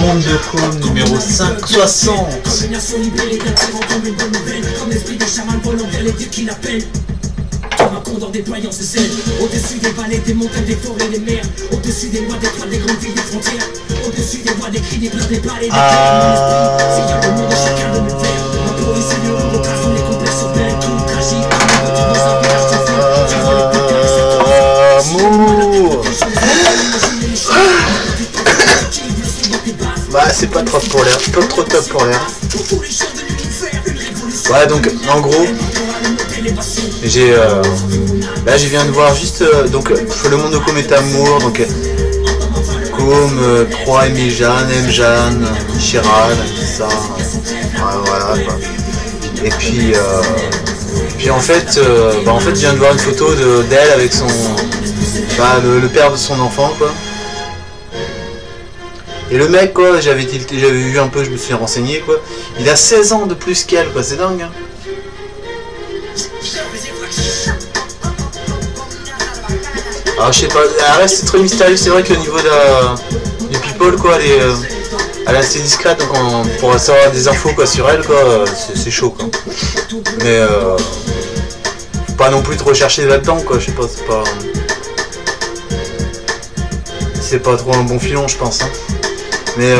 Monde de com numéro 560. Déployant ses ailes au-dessus des vallées, des montagnes, des forêts, des mers, au-dessus des lois, des toits, des grandes villes, des frontières, au-dessus des voix, des cris, des pleurs, des balais, des cœurs, mon esprit, c'est le monde de chacun de mes pères. Ma peau est sur le haut, au cas où les complexes sont belles, tout tragique, dans un village de fou, tu vois les pétards, bah c'est pas trop pour l'air, pas trop top pour l'air. Ouais, donc en gros j'ai là je viens de voir juste donc le monde de Com est amour, donc Com, Croix, aimé Jeanne, aime Jeanne, Chiral, tout ça, ouais, voilà quoi. Et puis en fait je viens de voir une photo d'elle avec son le père de son enfant quoi. Et le mec quoi, j'avais vu un peu, je me suis renseigné quoi, il a 16 ans de plus qu'elle quoi, c'est dingue hein. Alors je sais pas, elle reste très mystérieuse, c'est vrai qu'au niveau du people quoi, elle est assez discrète, donc on pourra savoir des infos quoi sur elle quoi, c'est chaud quoi. Mais faut pas non plus trop chercher là-dedans quoi, je sais pas, c'est pas trop un bon filon je pense hein. Mais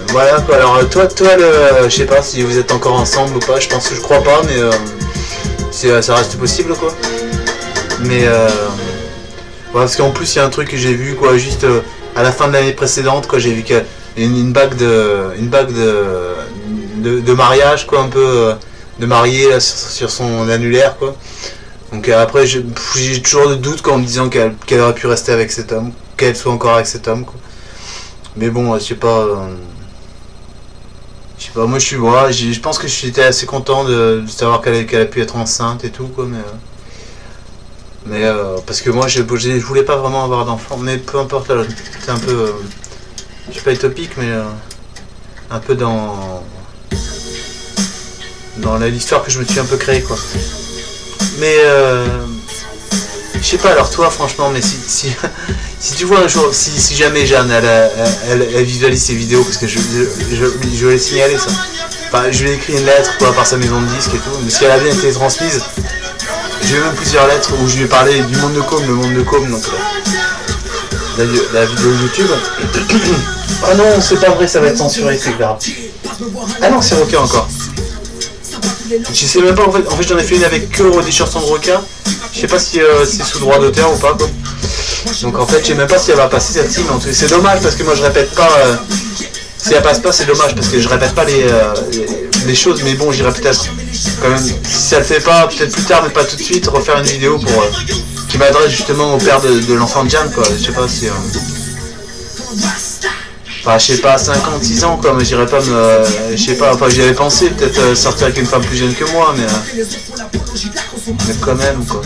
voilà quoi, alors toi je sais pas si vous êtes encore ensemble ou pas, je pense que je crois pas, mais ça reste possible quoi. Mais ouais, parce qu'en plus il y a un truc que j'ai vu quoi, juste à la fin de l'année précédente quoi, j'ai vu qu'il y a une bague de mariage quoi, un peu de mariée là, sur son annulaire quoi. Donc après j'ai toujours de doutes en me disant qu'elle aurait pu rester avec cet homme, qu'elle soit encore avec cet homme quoi. Mais bon, je sais pas, moi je pense que j'étais assez content de savoir qu'elle a pu être enceinte et tout quoi, mais parce que moi je voulais pas vraiment avoir d'enfant, mais peu importe là, c'est un peu, je suis pas utopique, mais un peu dans l'histoire que je me suis un peu créée quoi. Mais je sais pas, alors toi franchement, mais si tu vois un jour, si jamais Jeanne elle visualise ces vidéos, parce que je vais les signaler ça. Enfin, je lui ai écrit une lettre quoi, par sa maison de disques et tout, mais si elle a bien été transmise, j'ai même plusieurs lettres où je lui ai parlé du monde de Com, le monde de Com, donc la vidéo YouTube. Ah non, c'est pas vrai, ça va être censuré, c'est grave. Ah non, c'est ok encore. Je sais même pas, en fait j'en ai fait une avec que des chansons de Roca. Je sais pas si c'est sous droit d'auteur ou pas quoi. Donc en fait je sais même pas si elle va passer cette team. C'est dommage parce que moi je répète pas, si elle passe pas c'est dommage parce que je répète pas les choses, mais bon j'irai peut-être quand même, si ça le fait pas, peut-être plus tard mais pas tout de suite, refaire une vidéo pour qui m'adresse justement au père de l'enfant de Jeanne quoi. Je sais pas si enfin je sais pas, 56 ans quoi, mais j'irais pas je sais pas, enfin j'y avais pensé peut-être sortir avec une femme plus jeune que moi, mais quand même quoi.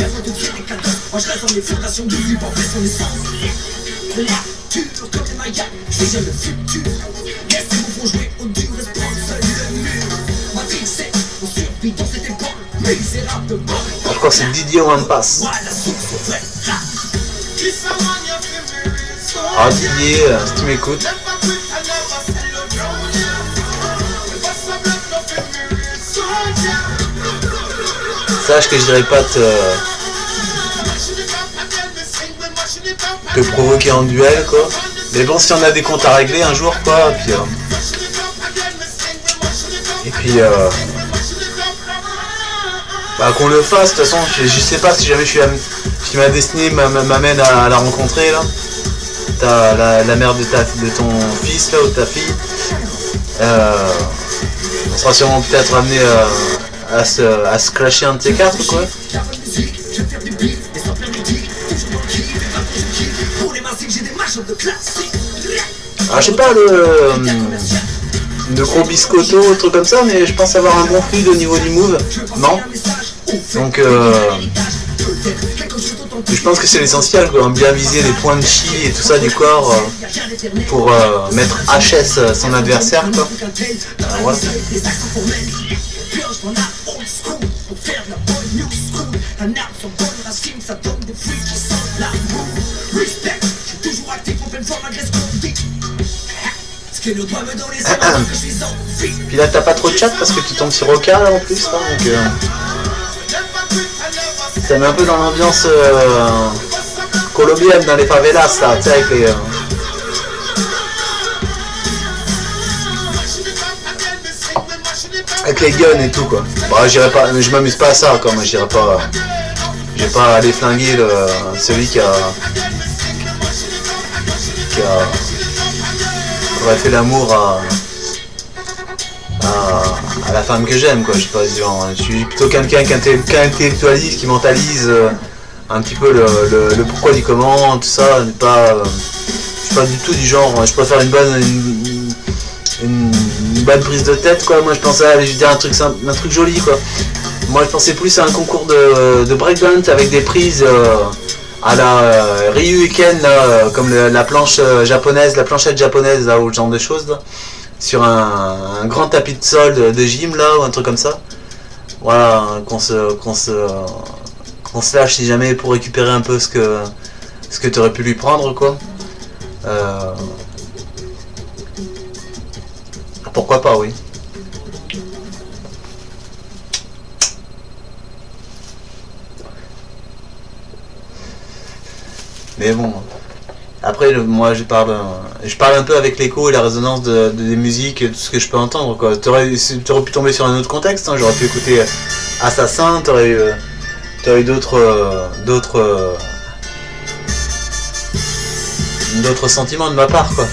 Je crois que c'est Didier One Pass. Ah Didier, si tu m'écoutes. Sache que je dirais pas te provoquer en duel quoi. Mais bon, si on a des comptes à régler un jour quoi, et puis bah qu'on le fasse, de toute façon je sais pas si jamais si ma destinée m'amène à la rencontrer là. La mère de ton fils là ou de ta fille. On sera sûrement peut-être amené à se clasher un de ces quatre quoi. Ah, je sais pas, le gros biscotto, un truc comme ça, mais je pense avoir un bon fluide au niveau du move. Non. Donc je pense que c'est l'essentiel quoi, bien viser les points de chi et tout ça du corps pour mettre HS son adversaire quoi. Voilà. Puis là t'as pas trop de chat parce que tu tombes sur Oka là en plus là, donc ça met un peu dans l'ambiance colombienne dans les favelas là, tu sais avec les guns et tout quoi. Bon, j'irai pas, je m'amuse pas à ça quoi, moi j'irai pas. J'ai pas aller flinguer celui qui aurait fait l'amour à la femme que j'aime quoi. Je sais pas, genre, je suis plutôt quelqu'un qui intellectualise, qui mentalise un petit peu le pourquoi du comment, tout ça. Je suis pas du tout du genre, je préfère une bonne prise de tête quoi. Moi je pensais à aller dire un truc joli quoi. Moi je pensais plus à un concours de breakdance avec des prises à la Ryuken là, comme la planche japonaise, la planchette japonaise là, ou ce genre de choses là, sur un grand tapis de sol de gym là ou un truc comme ça. Voilà, qu'on se lâche si jamais pour récupérer un peu ce que tu aurais pu lui prendre quoi. Pourquoi pas, oui. Mais bon, après moi je parle un peu avec l'écho et la résonance des musiques, tout ce que je peux entendre quoi. T'aurais pu tomber sur un autre contexte, hein. J'aurais pu écouter Assassin, t'aurais eu d'autres sentiments de ma part quoi.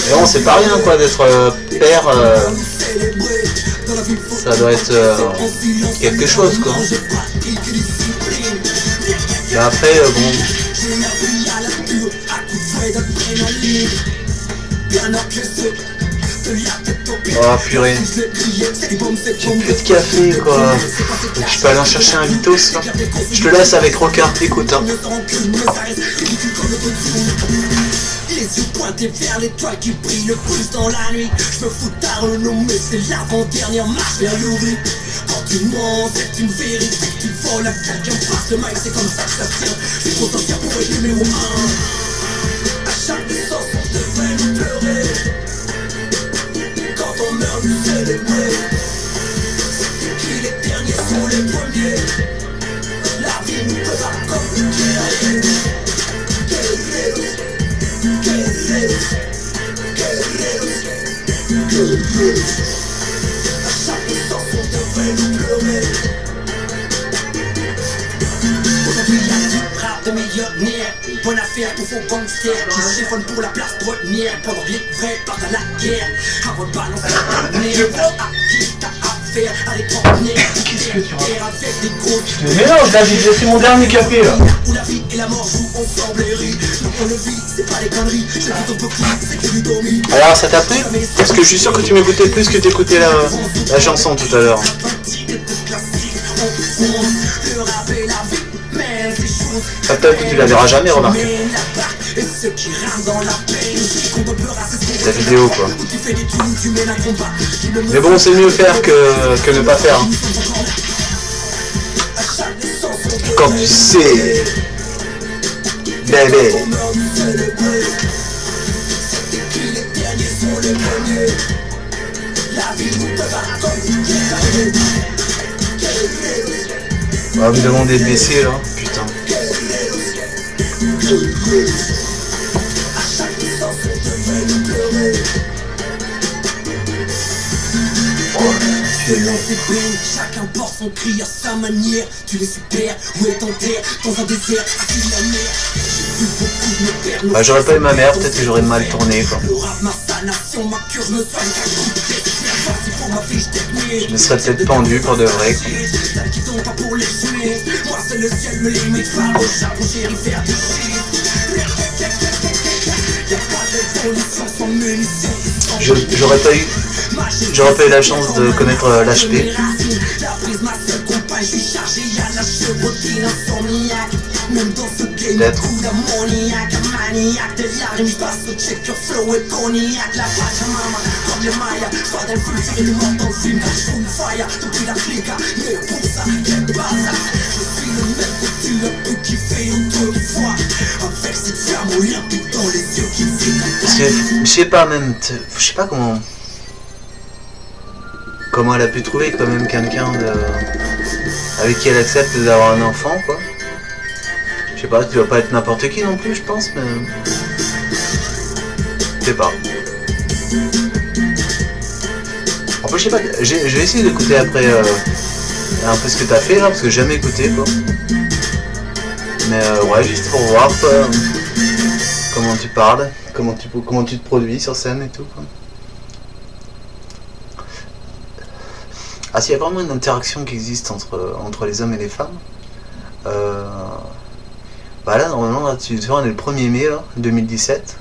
Et bon, c'est pas rien quoi d'être père, ça doit être quelque chose quoi. Mais après bon. Oh purée. J'ai plus de café quoi. Je peux aller en chercher un Vitos là. Je te laisse avec Roca, écoute hein. Les yeux pointés vers l'étoile qui brille le plus dans la nuit. Je me fous de ta renommée, c'est l'avant-dernière marche vers l'oubli. Quand tu mens, c'est une vérité. Tu voles à quelqu'un passe le mic, c'est comme ça que ça tient. Je suis trop sincère pour être numéro 1. À chaque naissance, on devrait nous pleurer. Quand on meurt, nous célébrer. C'est qui les derniers sont les premiers. La vie nous prépare comme une guerrier. À chaque instant on devrait nous pleurer. Aujourd'hui y'a du rap de millionnaires. Bonne affaire pour faux gangsters qui chiffonnent pour la place première pendant que les vrais partent à la guerre. Avant de balancer la nerf, à qui t'as affaire à l'étranger. Avec des gros. Mais mélange David, c'est mon dernier café là. Où la vie et la mort jouent ensemble et rient. On le vit, c'est pas des conneries. C'est plutôt beaucoup, c'est que du dormi. Alors ça t'a plu? Parce que je suis sûr que tu m'écoutais plus que t'écoutais la chanson tout à l'heure. Peut-être que tu la verras jamais, remarqué. La vidéo quoi. Mais bon, c'est mieux faire que ne pas faire. Hein. Quand tu sais, bébé. On va me demander de baisser là, putain. Chacun porte son cri à sa manière. Tu les super, où est ton terre? Dans un désert, assis la mer. Bah j'aurais pas eu ma mère, peut-être que j'aurais mal tourné quoi. Je me serais peut-être pendu pour de vrai quoi. J'aurais pas eu la chance de connaître l'HP. Peut-être. Parce que je sais pas même, je sais pas comment elle a pu trouver quand même quelqu'un avec qui elle accepte d'avoir un enfant quoi. Je sais pas, tu dois pas être n'importe qui non plus je pense mais je sais pas. En plus je sais pas, je vais essayer d'écouter après un peu ce que t'as fait là parce que j'ai jamais écouté quoi. Mais ouais juste pour voir quoi, comment tu parles, comment tu te produis sur scène et tout quoi. Ah, s'il y a vraiment une interaction qui existe entre les hommes et les femmes, bah là, normalement, là, tu vois, on est le 1er mai, là, 2017.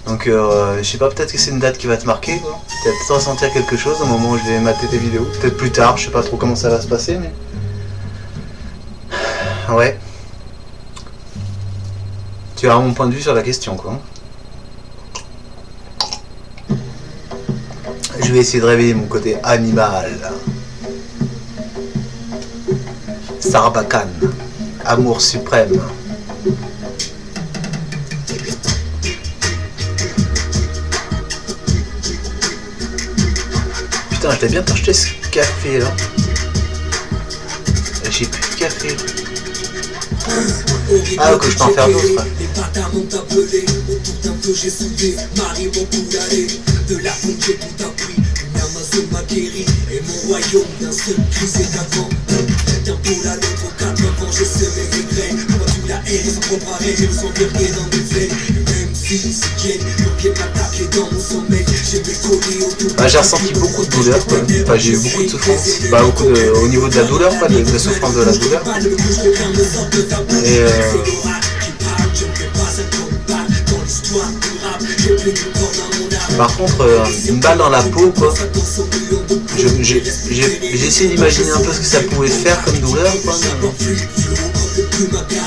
Donc, je sais pas, peut-être que c'est une date qui va te marquer, quoi. Tu vas peut-être ressentir quelque chose au moment où je vais mater tes vidéos. Peut-être plus tard, je sais pas trop comment ça va se passer, mais... Ouais. Tu as mon point de vue sur la question, quoi. Je vais essayer de réveiller mon côté animal. Sarbacane, amour suprême. Putain, je l'ai bien acheté ce café là. J'ai plus de café. Ah, que je peux en faire d'autres. Les bâtards m'ont appelé, autour d'un feu j'ai soudé, Marie mon poularé, de la pompe j'ai tout appris, une Amazon m'a guéri, et mon royaume d'un seul crisé d'avant. D'un pôle à l'autre, aux 4 ans j'ai semé mes graines, combattu la haine et son propre arrêt, j'ai le sang vergué dans mes veines, même si c'est qu'elle, mon pied m'attaquait dans mon sommeil, j'ai mes colis autour. Bah, j'ai ressenti beaucoup de douleur, quoi. Enfin, j'ai eu beaucoup de souffrance, bah, au niveau de la douleur, pas de la souffrance de la douleur. Et par contre, une balle dans la peau, quoi. J'ai essayé d'imaginer un peu ce que ça pouvait faire comme douleur, quoi.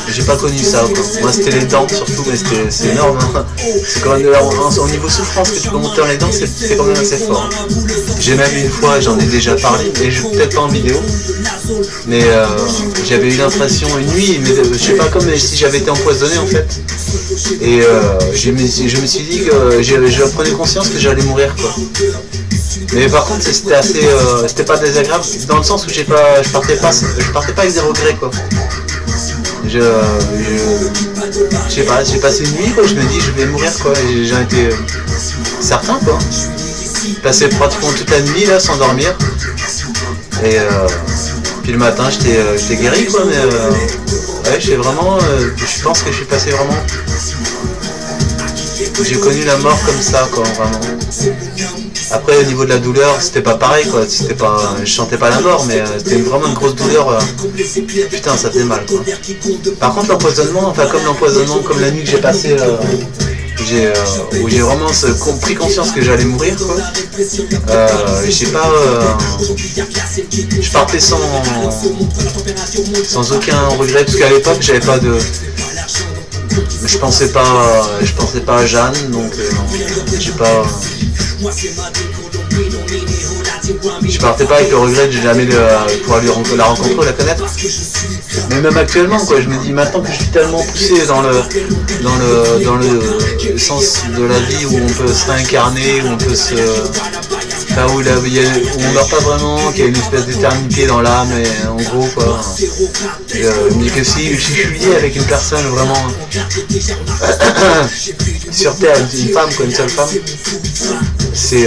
J'ai pas connu ça, quoi. Moi, c'était les dents surtout, mais c'est énorme. Hein. C'est quand même au niveau souffrance que tu peux monter dans les dents, c'est quand même assez fort. J'ai même une fois, j'en ai déjà parlé, et peut-être pas en vidéo, mais j'avais eu l'impression une nuit, mais je sais pas, comme si j'avais été empoisonné en fait. Et je me suis dit que je prenais conscience que j'allais mourir quoi. Mais par contre c'était assez, c'était pas désagréable dans le sens où je partais pas avec des regrets quoi. Je sais pas, j'ai passé une nuit quoi, je me dis je vais mourir quoi, et j'en étais certain quoi. J'ai passé pratiquement toute la nuit là sans dormir. Et puis le matin j'étais guéri quoi, mais ouais, je pense que je suis passé vraiment. J'ai connu la mort comme ça quoi, vraiment. Après au niveau de la douleur c'était pas pareil quoi, je sentais pas la mort mais c'était vraiment une grosse douleur. Putain ça faisait mal quoi. Par contre l'empoisonnement, enfin comme la nuit que j'ai passée où j'ai vraiment pris conscience que j'allais mourir quoi. Je partais sans aucun regret parce qu'à l'époque j'avais pas de, je pensais pas à Jeanne donc je partais pas avec le regret de jamais pouvoir la rencontrer ou la connaître. Mais même actuellement quoi, je me dis maintenant que je suis tellement poussé dans le sens de la vie où on peut se réincarner, où on peut se... Enfin, où on meurt pas vraiment, qu'il y a une espèce d'éternité dans l'âme, et en gros quoi. Mais que si je suis lié avec une personne vraiment sur Terre, une femme quoi, une seule femme, c'est...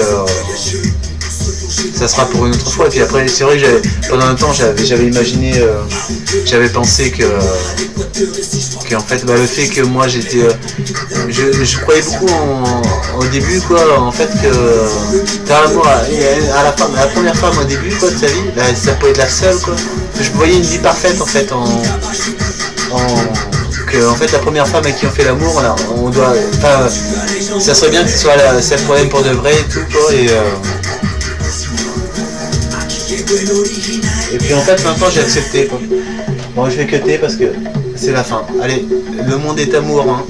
ça sera pour une autre fois. Et puis après c'est vrai que pendant un temps j'avais imaginé, j'avais pensé qu'en fait le fait que moi j'étais je croyais beaucoup au début quoi, en fait que t'as l'amour à la première femme au début quoi de sa vie, ça peut être la seule quoi. Je voyais une vie parfaite en fait que en fait la première femme avec qui on fait l'amour on doit, enfin ça serait bien que ce soit celle pour elle pour de vrai et tout quoi. Et puis en fait maintenant j'ai accepté quoi. Bon je vais cutter parce que c'est la fin. Allez, le monde est amour hein.